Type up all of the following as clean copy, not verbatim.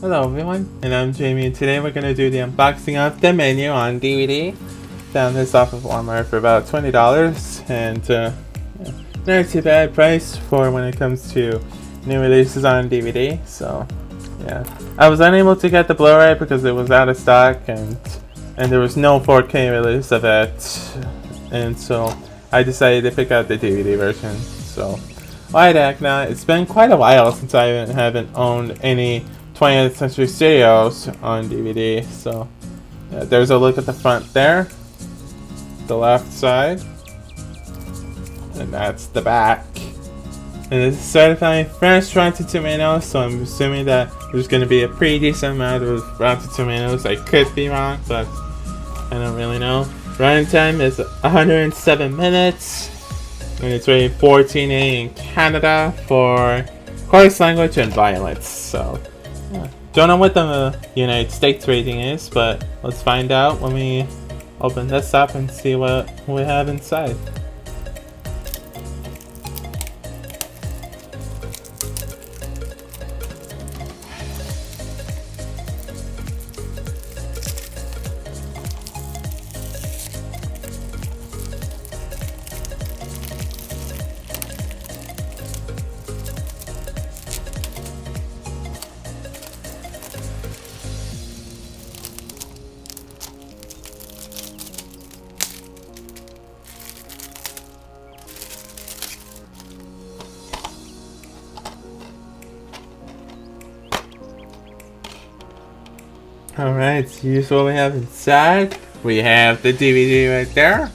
Hello everyone, and I'm Jamie, and today we're going to do the unboxing of the menu on DVD. Found this off of Walmart for about $20, and not too bad price for when it comes to new releases on DVD, so yeah. I was unable to get the Blu-ray because it was out of stock, and there was no 4K release of it, and so I decided to pick out the DVD version. So why the heck not? It's been quite a while since I haven't owned any 20th Century Studios on DVD, so yeah, there's a look at the front there, the left side, and that's the back. And it's certified fresh Rotten Tomatoes, so I'm assuming that there's going to be a pretty decent amount of Rotten Tomatoes. I could be wrong, but I don't really know. Running time is 107 minutes, and it's rated 14A in Canada for coarse language and violence. So don't know what the United States rating is, but let's find out when we open this up and see what we have inside. Alright, so here's what we have inside. We have the DVD right there.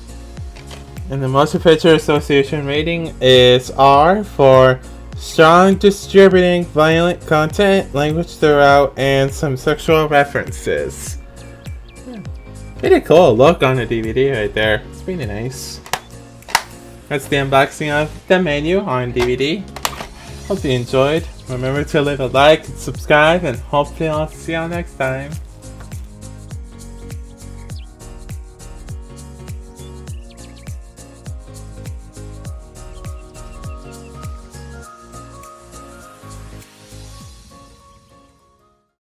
And the Motion Picture Association rating is R for strong distributing violent content, language throughout, and some sexual references. Pretty cool look on the DVD right there. It's pretty nice. That's the unboxing of the menu on DVD. Hope you enjoyed. Remember to leave a like and subscribe, and hopefully I'll see y'all next time.